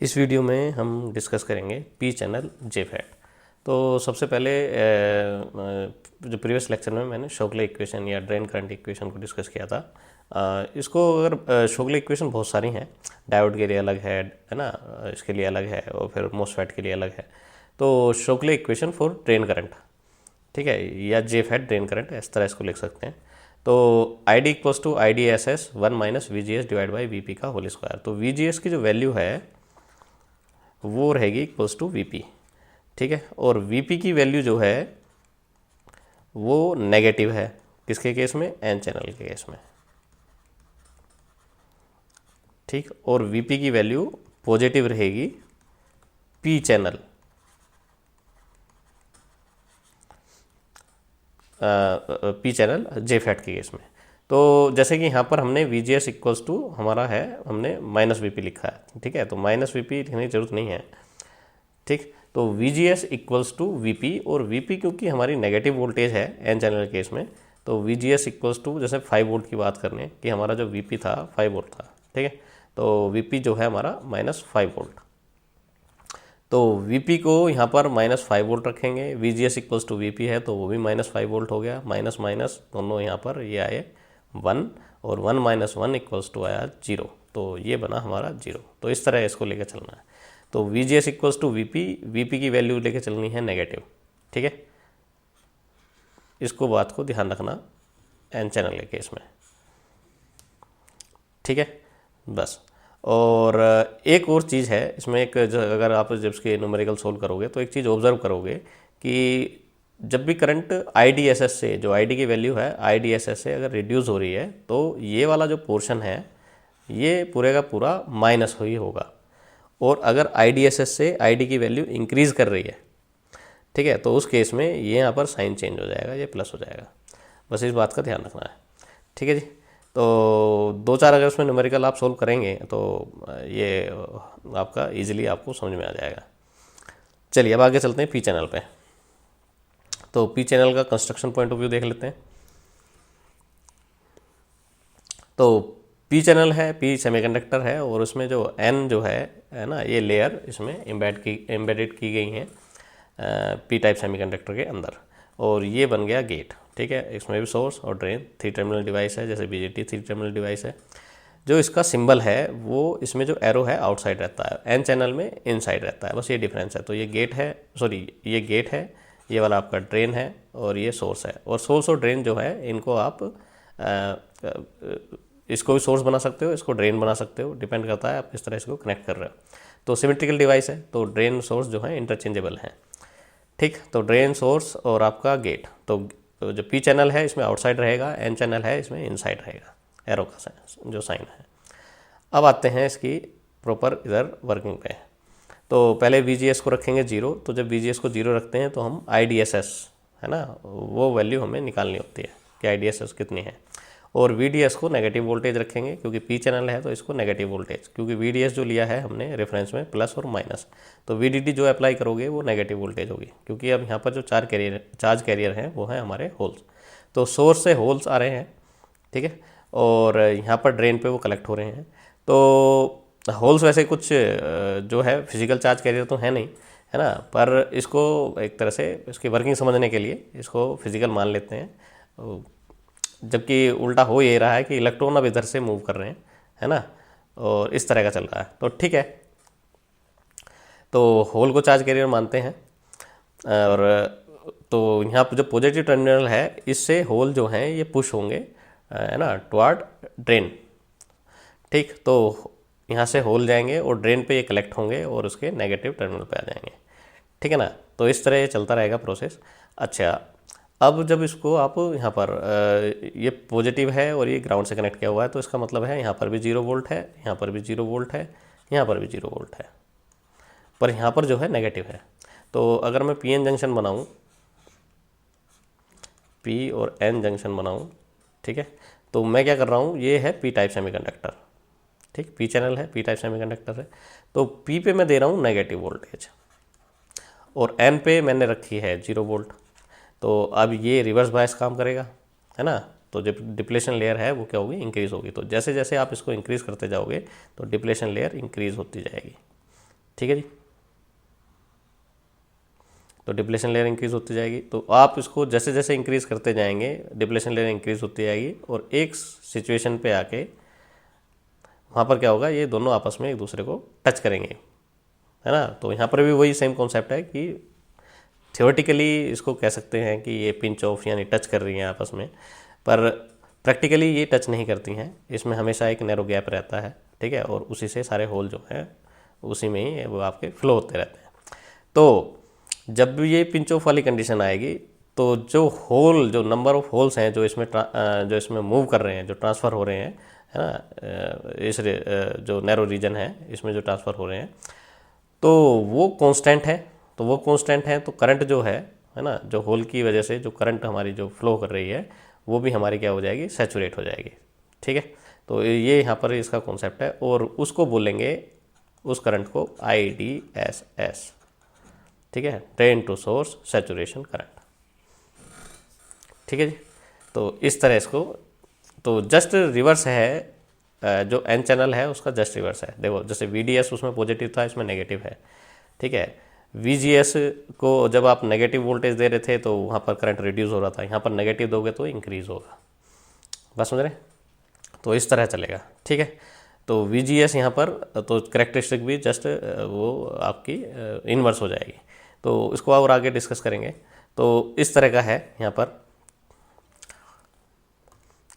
इस वीडियो में हम डिस्कस करेंगे पी चैनल जेफेट। तो सबसे पहले जो प्रीवियस लेक्चर में मैंने शोगले इक्वेशन या ड्रेन करंट इक्वेशन को डिस्कस किया था। इसको अगर शोगले इक्वेशन बहुत सारी हैं, डायोड के लिए अलग है ना, इसके लिए अलग है और फिर मोसफेट के लिए अलग है। तो शोगले इक्वेशन फॉर ड्रेन करंट, ठीक है, या जेफेट ड्रेन करंट, इस तरह इसको लिख सकते हैं। तो I D equals to I D S S 1 minus V G S divide by V P का होल स्क्वायर। तो वी जी एस की जो वैल्यू है वो रहेगी इक्वल्स टू वी पी, ठीक है। और वी पी की वैल्यू जो है वो नेगेटिव है, किसके केस में? एन चैनल के केस में, ठीक। और वी पी की वैल्यू पॉजिटिव रहेगी पी चैनल जेफेट के केस में। तो जैसे कि यहाँ पर हमने V G S equals to हमारा है, हमने माइनस वी पी लिखा है, ठीक है। तो माइनस वी पी लिखने की जरूरत नहीं है, ठीक। तो V G S equals to V P, और वी पी क्योंकि हमारी नेगेटिव वोल्टेज है एन चैनल के केस में, तो V G S equals to, जैसे 5 वोल्ट की बात करने कि हमारा जो वी पी था 5 वोल्ट था, ठीक है। तो वी पी जो है हमारा -5 वोल्ट। तो वी पी को यहाँ पर -5 वोल्ट रखेंगे, V G S equals to V P है तो वो भी -5 वोल्ट हो गया, माइनस माइनस दोनों यहाँ पर ये आए 1, और 1 माइनस 1 इक्वल्स टू आया 0, तो ये बना हमारा 0। तो इस तरह इसको लेकर चलना है। तो V G S equals to V P की वैल्यू लेके चलनी है नेगेटिव, ठीक है। इसको बात को ध्यान रखना एन चैनल के केस में, ठीक है, बस। और एक और चीज़ है इसमें, एक अगर आप जब इसके न्यूमेरिकल सोल्व करोगे तो एक चीज़ ऑब्जर्व करोगे कि जब भी current I D S S से, जो आई डी की वैल्यू है आई डी एस एस से अगर रिड्यूस हो रही है, तो ये वाला जो पोर्शन है ये पूरे का पूरा माइनस ही होगा। और अगर आई डी एस एस से आई डी की वैल्यू इंक्रीज़ कर रही है, ठीक है, तो उस केस में ये यहाँ पर साइन चेंज हो जाएगा, ये प्लस हो जाएगा। बस इस बात का ध्यान रखना है, ठीक है जी। तो 2-4 अगर उसमें न्यूमेरिकल आप सोल्व करेंगे तो ये आपका इजीली आपको समझ में आ जाएगा। चलिए अब आगे चलते हैं पी चैनल पे। तो पी चैनल का कंस्ट्रक्शन पॉइंट ऑफ व्यू देख लेते हैं। तो पी चैनल है, पी सेमीकंडक्टर है, और उसमें जो एन जो है ना, ये लेयर इसमें एम्बेडेड की गई हैं पी टाइप सेमीकंडक्टर के अंदर, और ये बन गया गेट, ठीक है। इसमें भी सोर्स और ड्रेन 3 टर्मिनल डिवाइस है, जैसे बीजेटी 3 टर्मिनल डिवाइस है। जो इसका सिंबल है वो इसमें जो एरो है आउटसाइड रहता है, एन चैनल में इनसाइड रहता है, बस ये डिफरेंस है। तो ये गेट है, सॉरी ये गेट है, ये वाला आपका ड्रेन है, और ये सोर्स है। और सोर्स और ड्रेन जो है इनको आप इसको भी सोर्स बना सकते हो, इसको ड्रेन बना सकते हो, डिपेंड करता है आप किस तरह इसको कनेक्ट कर रहे हो। तो सिमेट्रिकल डिवाइस है, तो ड्रेन सोर्स जो है इंटरचेंजेबल हैं, ठीक। तो ड्रेन सोर्स और आपका गेट, तो जो पी चैनल है इसमें आउटसाइड रहेगा, एन चैनल है इसमें इनसाइड रहेगा, एरो का जो साइन है। अब आते हैं इसकी प्रॉपर इधर वर्किंग पे। तो पहले वी जी एस को रखेंगे 0, तो जब वी जी एस को 0 रखते हैं तो हम आई डी एस एस है ना, वो वैल्यू हमें निकालनी होती है कि आई डी एस एस कितनी है। और वी डी एस को नेगेटिव वोल्टेज रखेंगे, क्योंकि पी चैनल है तो इसको नेगेटिव वोल्टेज, क्योंकि वी डी एस जो लिया है हमने रेफरेंस में प्लस और माइनस, तो वी डी डी जो अप्लाई करोगे वो नेगेटिव वोल्टेज होगी, क्योंकि अब यहाँ पर जो चार्ज कैरियर हैं वो हैं हमारे होल्स। तो सोर्स से होल्स आ रहे हैं, ठीक है, और यहाँ पर ड्रेन पे वो कलेक्ट हो रहे हैं। तो होल्स वैसे कुछ जो है फिजिकल चार्ज कैरियर तो है नहीं, है ना, पर इसको एक तरह से इसकी वर्किंग समझने के लिए इसको फिजिकल मान लेते हैं, जबकि उल्टा हो ये रहा है कि इलेक्ट्रॉन अब इधर से मूव कर रहे हैं, है ना, और इस तरह का चल रहा है, तो ठीक है। तो होल को चार्ज कैरियर मानते हैं, और तो यहाँ पर जो पॉजिटिव टर्मिनल है इससे होल जो हैं ये पुश होंगे, है ना, टुवर्ड ड्रेन, ठीक। तो यहाँ से होल जाएंगे और ड्रेन पे ये कलेक्ट होंगे और उसके नेगेटिव टर्मिनल पे आ जाएंगे, ठीक है ना। तो इस तरह ये चलता रहेगा प्रोसेस। अच्छा, अब जब इसको आप यहाँ पर ये पॉजिटिव है और ये ग्राउंड से कनेक्ट किया हुआ है, तो इसका मतलब है यहाँ पर भी 0 वोल्ट है, यहाँ पर भी 0 वोल्ट है, यहाँ पर भी 0 वोल्ट है, पर यहाँ पर जो है नेगेटिव है। तो अगर मैं पी एन जंक्शन बनाऊँ, पी और एन जंक्शन बनाऊँ, ठीक है, तो मैं क्या कर रहा हूँ, ये है पी टाइप सेमीकंडक्टर, ठीक, पी चैनल है, पी टाइप सेमीकंडक्टर है। तो पी पे मैं दे रहा हूँ नेगेटिव वोल्टेज, और एन पे मैंने रखी है 0 वोल्ट। तो अब ये रिवर्स बायस काम करेगा, है ना। तो जब डिप्लेशन लेयर है वो क्या होगी, इंक्रीज़ होगी। तो जैसे जैसे आप इसको इंक्रीज़ करते जाओगे तो डिप्लेशन लेयर इंक्रीज़ होती जाएगी, ठीक है जी। तो डिप्लेशन लेयर इंक्रीज होती जाएगी, तो आप इसको जैसे जैसे इंक्रीज करते जाएंगे डिप्लेशन लेयर इंक्रीज होती जाएगी, और एक सिचुएशन पे आके वहाँ पर क्या होगा, ये दोनों आपस में एक दूसरे को टच करेंगे, है ना। तो यहाँ पर भी वही सेम कॉन्सेप्ट है कि थियोरेटिकली इसको कह सकते हैं कि ये पिंच ऑफ यानी टच कर रही हैं आपस में, पर प्रैक्टिकली ये टच नहीं करती हैं, इसमें हमेशा एक नैरो गैप रहता है, ठीक है, और उसी से सारे होल जो हैं उसी में ही वो आपके फ्लो होते रहते हैं। तो जब भी ये पिंच ऑफ वाली कंडीशन आएगी तो जो होल, जो नंबर ऑफ होल्स हैं जो इसमें मूव कर रहे हैं, जो ट्रांसफ़र हो रहे हैं, है ना, जो नैरो रीजन है इसमें जो ट्रांसफ़र हो रहे हैं, तो वो कांस्टेंट है। तो वो कांस्टेंट है तो करंट जो है ना, जो होल की वजह से जो करंट हमारी जो फ्लो कर रही है वो भी हमारी क्या हो जाएगी, सैचुरेट हो जाएगी, ठीक है। तो ये यहाँ पर इसका कॉन्सेप्ट है, और उसको बोलेंगे उस करंट को IDSS, ठीक है, drain to source saturation current, ठीक है जी। तो इस तरह इसको, तो जस्ट रिवर्स है, जो एन चैनल है उसका जस्ट रिवर्स है। देखो जैसे VDS उसमें पॉजिटिव था, इसमें नेगेटिव है, ठीक है। VGS को जब आप नेगेटिव वोल्टेज दे रहे थे तो वहाँ पर करंट रिड्यूस हो रहा था, यहाँ पर नेगेटिव दोगे तो इंक्रीज होगा, बस समझ रहे। तो इस तरह चलेगा, ठीक है। तो VGS यहाँ पर तो करेक्टरिस्टिक भी जस्ट वो आपकी इन्वर्स हो जाएगी, तो इसको और आगे डिस्कस करेंगे। तो इस तरह का है यहाँ पर,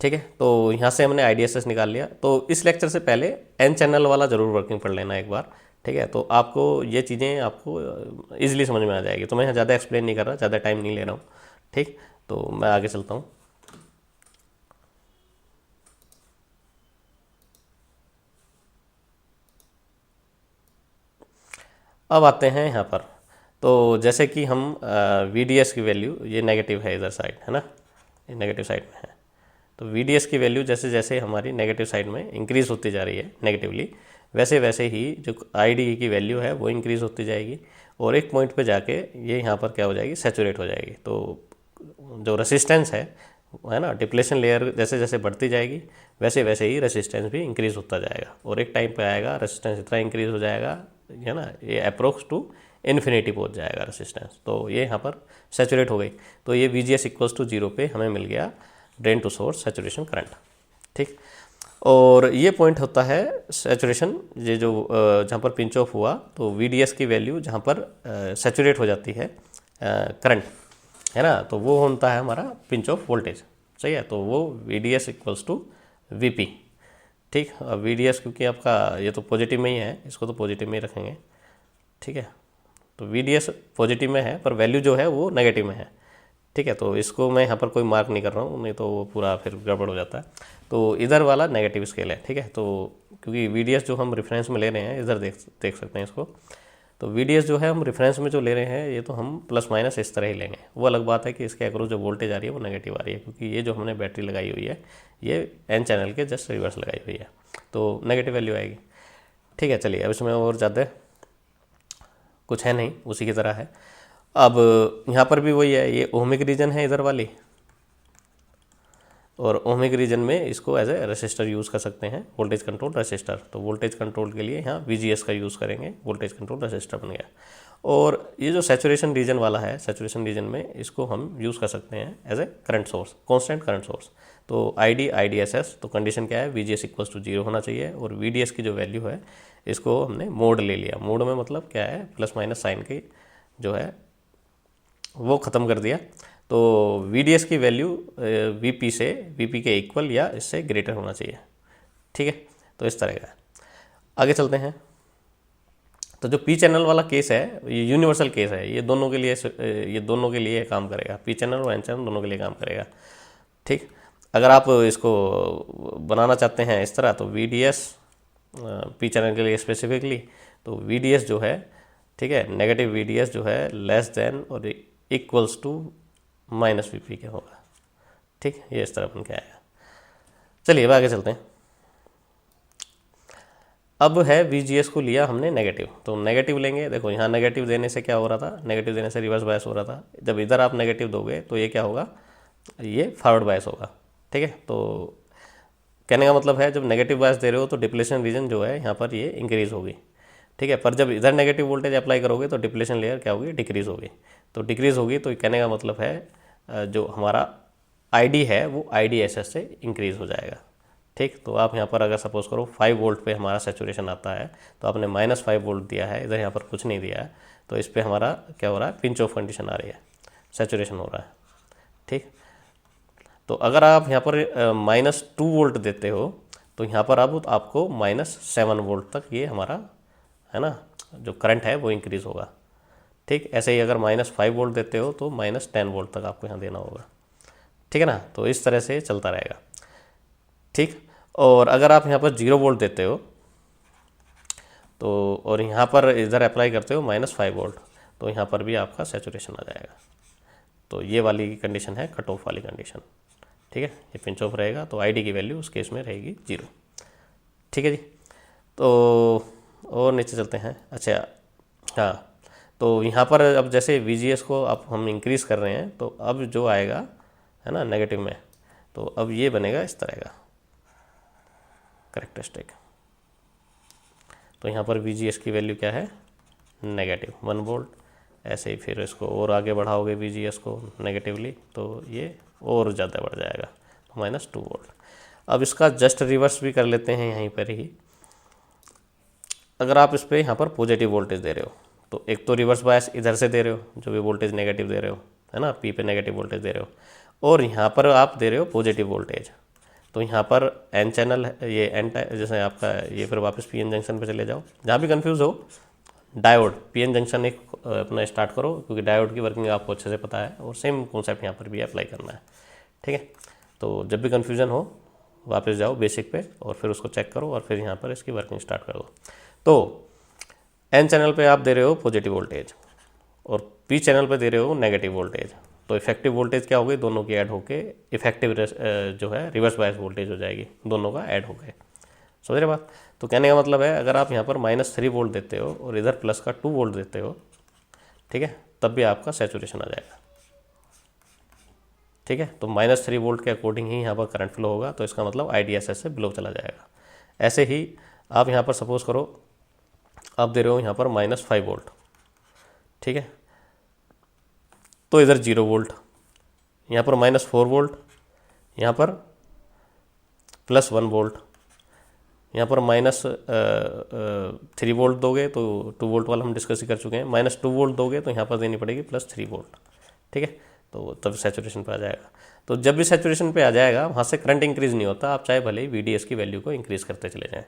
ठीक है। तो यहाँ से हमने IDSS निकाल लिया। तो इस लेक्चर से पहले एन चैनल वाला ज़रूर वर्किंग पढ़ लेना एक बार, ठीक है। तो आपको ये चीज़ें आपको ईजिली समझ में आ जाएगी। तो मैं यहाँ ज़्यादा एक्सप्लेन नहीं कर रहा, ज़्यादा टाइम नहीं ले रहा हूँ, ठीक। तो मैं आगे चलता हूँ। अब आते हैं यहाँ पर, तो जैसे कि हम VDS की वैल्यू, ये नेगेटिव है इधर साइड, है ना, ये नेगेटिव साइड में है। तो VDS की वैल्यू जैसे जैसे हमारी नेगेटिव साइड में इंक्रीज़ होती जा रही है नेगेटिवली, वैसे वैसे ही जो IDE की वैल्यू है वो इंक्रीज़ होती जाएगी, और एक पॉइंट पे जाके ये यहाँ पर क्या हो जाएगी, सैचुरेट हो जाएगी। तो जो रेसिस्टेंस है ना, डिप्लेशन लेयर जैसे जैसे बढ़ती जाएगी वैसे वैसे ही रेसिस्टेंस भी इंक्रीज़ होता जाएगा, और एक टाइम पे आएगा रेसिस्टेंस इतना इंक्रीज़ हो जाएगा, है ना, ये अप्रोक्स टू इन्फिनिटी पहुँच जाएगा रेसिस्टेंस। तो ये यहाँ पर सैचुरेट हो गई। तो ये VGS इक्वल्स टू 0 पे हमें मिल गया drain to source saturation current, ठीक। और ये पॉइंट होता है सैचुरेशन, ये जो जहाँ पर पिंच ऑफ हुआ, तो VDS की वैल्यू जहाँ पर सैचुरेट हो जाती है करंट, है ना, तो वो होता है हमारा पिंच ऑफ वोल्टेज, सही है। तो वो VDS इक्वल्स टू VP, ठीक। अब VDS क्योंकि आपका ये तो पॉजिटिव में ही है, इसको तो पॉजिटिव में ही रखेंगे, ठीक है। तो VDS पॉजिटिव में है पर वैल्यू जो है वो नेगेटिव में है, ठीक है। तो इसको मैं यहाँ पर कोई मार्क नहीं कर रहा हूँ, नहीं तो वो पूरा फिर गड़बड़ हो जाता है। तो इधर वाला नेगेटिव स्केल है, ठीक है। तो क्योंकि VDS जो हम रेफरेंस में ले रहे हैं, इधर देख सकते हैं इसको। तो VDS जो है हम रेफरेंस में जो ले रहे हैं, ये तो हम प्लस माइनस इस तरह ही लेंगे। वो अलग बात है कि इसके अक्रॉस जो वोल्टेज आ रही है वो नेगेटिव आ रही है, क्योंकि ये जो हमने बैटरी लगाई हुई है ये एन चैनल के जस्ट रिवर्स लगाई हुई है, तो नेगेटिव वैल्यू आएगी, ठीक है। चलिए अब इसमें और ज़्यादा कुछ है नहीं, उसी की तरह है। अब यहाँ पर भी वही है, ये ओमिक रीजन है इधर वाली, और ओमिक रीजन में इसको एज ए रेसिस्टर यूज़ कर सकते हैं, वोल्टेज कंट्रोल रेसिस्टर। तो वोल्टेज कंट्रोल के लिए यहाँ VGS का यूज़ करेंगे, वोल्टेज कंट्रोल रेसिस्टर बन गया। और ये जो सैचुरेशन रीजन वाला है, सैचुरेशन रीजन में इसको हम यूज़ कर सकते हैं as a current source, constant current source. तो IDSS, तो कंडीशन क्या है, VGS इक्वल्स टू 0 होना चाहिए, और VDS की जो वैल्यू है इसको हमने मोड ले लिया। मोड में मतलब क्या है, प्लस माइनस साइन की जो है वो ख़त्म कर दिया। तो VDS की वैल्यू VP के इक्वल या इससे ग्रेटर होना चाहिए, ठीक है। तो इस तरह का आगे चलते हैं। तो जो P चैनल वाला केस है ये यूनिवर्सल केस है, ये दोनों के लिए काम करेगा, P चैनल और N चैनल दोनों के लिए काम करेगा, ठीक। अगर आप इसको बनाना चाहते हैं इस तरह, तो VDS P चैनल के लिए स्पेसिफिकली, तो VDS जो है, ठीक है, नेगेटिव VDS जो है लेस देन और इक्वल्स टू माइनस VP के होगा, ठीक। ये इस तरह बन के आएगा। चलिए अब आगे चलते हैं। अब है VGS को लिया हमने नेगेटिव, तो नेगेटिव लेंगे। देखो यहाँ नेगेटिव देने से क्या हो रहा था, नेगेटिव देने से रिवर्स बायस हो रहा था। जब इधर आप नेगेटिव दोगे तो ये क्या होगा, ये फॉरवर्ड बायस होगा, ठीक है। तो कहने का मतलब है जब नेगेटिव बायस दे रहे हो तो डिप्लेशन रीजन जो है यहाँ पर ये इंक्रीज़ होगी। ठीक है। पर जब इधर नेगेटिव वोल्टेज अप्लाई करोगे तो डिप्लेशन लेयर क्या होगी, डिक्रीज़ होगी। तो डिक्रीज़ होगी तो कहने का मतलब है जो हमारा आईडी है वो IDSS से इंक्रीज़ हो जाएगा। ठीक, तो आप यहाँ पर अगर सपोज करो 5 वोल्ट पे हमारा सेचुरेशन आता है, तो आपने -5 वोल्ट दिया है, इधर यहाँ पर कुछ नहीं दिया है, तो इस पर हमारा क्या हो रहा है, पिंच ऑफ कंडीशन आ रही है, सेचुरेशन हो रहा है। ठीक, तो अगर आप यहाँ पर -2 वोल्ट देते हो तो यहाँ पर अब आपको -7 वोल्ट तक ये हमारा है ना जो करंट है वो इंक्रीज़ होगा। ठीक, ऐसे ही अगर -5 वोल्ट देते हो तो -10 वोल्ट तक आपको यहाँ देना होगा। ठीक है ना, तो इस तरह से चलता रहेगा। ठीक, और अगर आप यहाँ पर 0 वोल्ट देते हो तो और यहाँ पर इधर अप्लाई करते हो -5 वोल्ट, तो यहाँ पर भी आपका सेचुरेशन आ जाएगा। तो ये वाली कंडीशन है कट ऑफ वाली कंडीशन। ठीक है, ये पिंच ऑफ रहेगा तो आईडी की वैल्यू उस केस में रहेगी 0। ठीक है जी, तो और नीचे चलते हैं। अच्छा हाँ, तो यहाँ पर अब जैसे VGS को अब हम इंक्रीज़ कर रहे हैं, तो अब जो आएगा है ना नेगेटिव में, तो अब ये बनेगा इस तरह का करेक्टरिस्टिक। तो यहाँ पर VGS की वैल्यू क्या है, -1 वोल्ट। ऐसे ही फिर इसको और आगे बढ़ाओगे VGS को नेगेटिवली तो ये और ज़्यादा बढ़ जाएगा, -2 वोल्ट। अब इसका जस्ट रिवर्स भी कर लेते हैं यहीं पर ही। अगर आप इस पर यहाँ पर पॉजिटिव वोल्टेज दे रहे हो, तो एक तो रिवर्स बायस इधर से दे रहे हो, जो भी वोल्टेज नेगेटिव दे रहे हो है ना, P पे नेगेटिव वोल्टेज दे रहे हो, और यहाँ पर आप दे रहे हो पॉजिटिव वोल्टेज। तो यहाँ पर N चैनल ये N जैसे आपका ये, फिर वापस PN जंक्शन पे चले जाओ। जहाँ भी कंफ्यूज हो, डायोड PN जंक्शन एक अपना स्टार्ट करो, क्योंकि डायोड की वर्किंग आपको अच्छे से पता है और सेम कॉन्सेप्ट यहाँ पर भी अप्लाई करना है। ठीक है, तो जब भी कन्फ्यूज़न हो वापस जाओ बेसिक पे और फिर उसको चेक करो और फिर यहाँ पर इसकी वर्किंग स्टार्ट कर दो। तो N चैनल पे आप दे रहे हो पॉजिटिव वोल्टेज और P चैनल पे दे रहे हो नेगेटिव वोल्टेज, तो इफेक्टिव वोल्टेज क्या हो गई, दोनों की ऐड होके इफेक्टिव जो है रिवर्स बायस वोल्टेज हो जाएगी, दोनों का ऐड हो गए। समझ रहे बात। तो कहने का मतलब है अगर आप यहाँ पर -3 वोल्ट देते हो और इधर प्लस का 2 वोल्ट देते हो, ठीक है, तब भी आपका सेचुरेशन आ जाएगा। ठीक है, तो -3 वोल्ट के अकॉर्डिंग ही यहाँ पर करंट फ्लो होगा, तो इसका मतलब IDSS से बिलो चला जाएगा। ऐसे ही आप यहाँ पर सपोज करो आप दे रहे हो यहाँ पर -5 वोल्ट, ठीक है, तो इधर 0 वोल्ट, यहाँ पर -4 वोल्ट, यहाँ पर +1 वोल्ट, यहाँ पर -3 वोल्ट दोगे तो 2 वोल्ट वाला हम डिस्कस ही कर चुके हैं, -2 वोल्ट दोगे तो यहाँ पर देनी पड़ेगी +3 वोल्ट। ठीक है, तो तब सेचुरेशन पे आ जाएगा। तो जब भी सेचुरेशन पे आ जाएगा वहाँ से करंट इंक्रीज़ नहीं होता, आप चाहे भले ही VDS की वैल्यू को इंक्रीज़ करते चले जाएँ।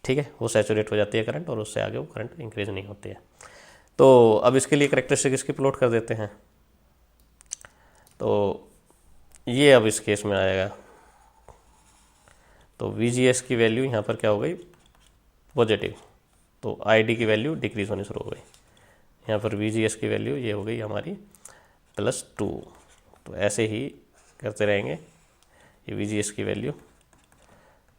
ठीक है, वो सैचुरेट हो जाती है करंट और उससे आगे वो करंट इंक्रीज़ नहीं होती है। तो अब इसके लिए करेक्टरिस्टिक इसकी प्लॉट कर देते हैं। तो ये अब इस केस में आएगा, तो VGS की वैल्यू यहाँ पर क्या हो गई, पॉजिटिव, तो ID की वैल्यू डिक्रीज़ होनी शुरू हो गई। यहाँ पर VGS की वैल्यू ये हो गई हमारी +2। तो ऐसे ही करते रहेंगे, ये VGS की वैल्यू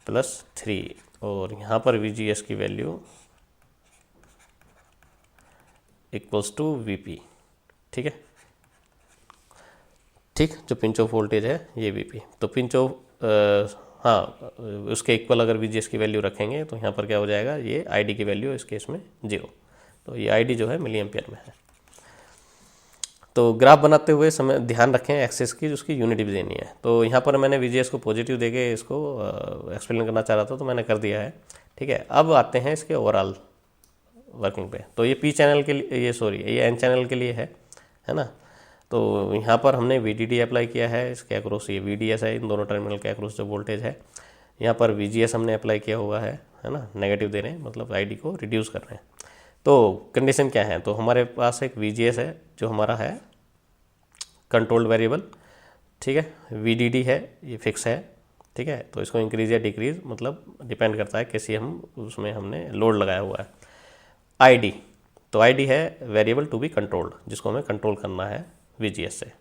+3 और यहाँ पर VGS की वैल्यू = VP। ठीक है, ठीक, जो पिंच ऑफ वोल्टेज है ये VP, तो पिंच ऑफ हाँ उसके इक्वल अगर VGS की वैल्यू रखेंगे तो यहाँ पर क्या हो जाएगा, ये ID की वैल्यू इस केस में 0, तो ये ID जो है मिली एम्पियर में है। तो ग्राफ बनाते हुए समय ध्यान रखें एक्सेस की, उसकी यूनिटी भी देनी है। तो यहाँ पर मैंने VGS को पॉजिटिव देके इसको एक्सप्लेन करना चाह रहा था, तो मैंने कर दिया है। ठीक है, अब आते हैं इसके ओवरऑल वर्किंग पे। तो ये P चैनल के लिए, ये N चैनल के लिए है ना। तो यहाँ पर हमने VDD अप्लाई किया है, इसके अक्रॉस ये VDS है, इन दोनों टर्मिनल के अक्रॉस जो वोल्टेज है। यहाँ पर VGS हमने अप्लाई किया हुआ है ना, नेगेटिव दे रहे हैं, मतलब ID को रिड्यूस कर रहे हैं। तो कंडीशन क्या है, तो हमारे पास एक VGS है जो हमारा है कंट्रोल्ड वेरिएबल, ठीक है, VDD है ये फिक्स है, ठीक है, तो इसको इंक्रीज या डिक्रीज मतलब डिपेंड करता है कैसी हम उसमें हमने लोड लगाया हुआ है। ID, तो ID है वेरिएबल टू बी कंट्रोल्ड, जिसको हमें कंट्रोल करना है VGS से।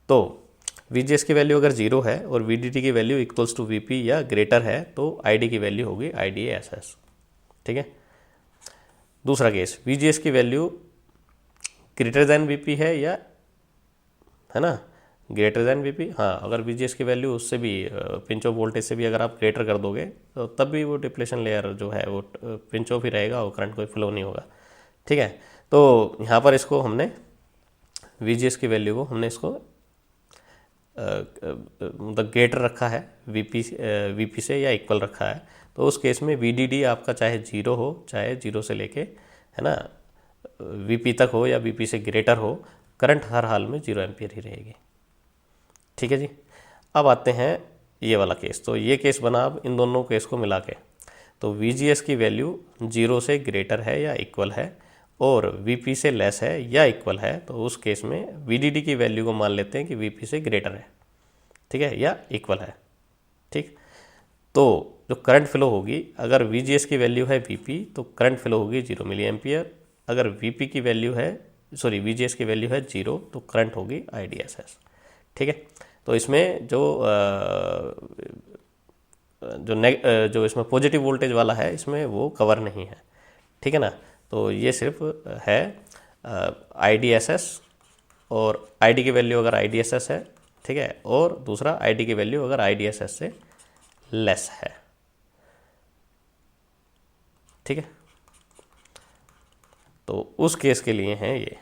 तो VGS की वैल्यू अगर 0 है और VDD की वैल्यू = VP या ग्रेटर है तो ID की वैल्यू होगी IDSS। ठीक है, दूसरा केस VGS की वैल्यू ग्रेटर देन VP है या है ना ग्रेटर दैन वीपी, हाँ अगर वीजीएस की वैल्यू उससे भी पिंच ऑफ वोल्टेज से भी अगर आप ग्रेटर कर दोगे तो तब भी वो डिप्लेशन लेयर जो है वो पिंच ऑफ ही रहेगा और करंट कोई फ्लो नहीं होगा। ठीक है, तो यहाँ पर इसको हमने वीजीएस की वैल्यू को हमने इसको मतलब ग्रेटर रखा है वीपी से या इक्वल रखा है। तो उस केस में वीडीडी आपका चाहे जीरो हो, चाहे जीरो से लेके है ना वीपी तक हो या वीपी से ग्रेटर हो, करंट हर हाल में 0 एम्पियर ही रहेगी। ठीक है जी। अब आते हैं ये वाला केस। तो ये केस बना अब इन दोनों केस को मिला के, तो वीजीएस की वैल्यू 0 से ग्रेटर है या इक्वल है और वीपी से लेस है या इक्वल है, तो उस केस में वीडीडी की वैल्यू को मान लेते हैं कि वीपी से ग्रेटर है, ठीक है, या इक्वल है। ठीक, तो जो करंट फ्लो होगी, अगर वीजीएस की वैल्यू है वीपी तो करंट फ्लो होगी 0 मिली एम्पियर। अगर वीपी की वैल्यू है वीजीएस की वैल्यू है 0 तो करंट होगी आईडीएसएस। ठीक है, तो इसमें जो इसमें पॉजिटिव वोल्टेज वाला है इसमें वो कवर नहीं है। ठीक है ना, तो ये सिर्फ है आईडीएसएस और आईडी की वैल्यू अगर आईडीएसएस है, ठीक है, और दूसरा आईडी की वैल्यू अगर आईडीएसएस से लेस है। ठीक है, तो उस केस के लिए हैं ये।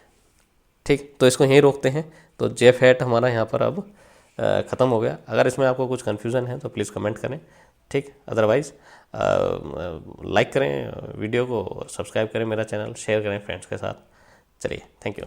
ठीक, तो इसको यहीं रोकते हैं। तो जेफ हैट हमारा यहाँ पर अब ख़त्म हो गया। अगर इसमें आपको कुछ कन्फ्यूज़न है तो प्लीज़ कमेंट करें। ठीक, अदरवाइज़ लाइक करें वीडियो को, सब्सक्राइब करें मेरा चैनल, शेयर करें फ्रेंड्स के साथ। चलिए, थैंक यू।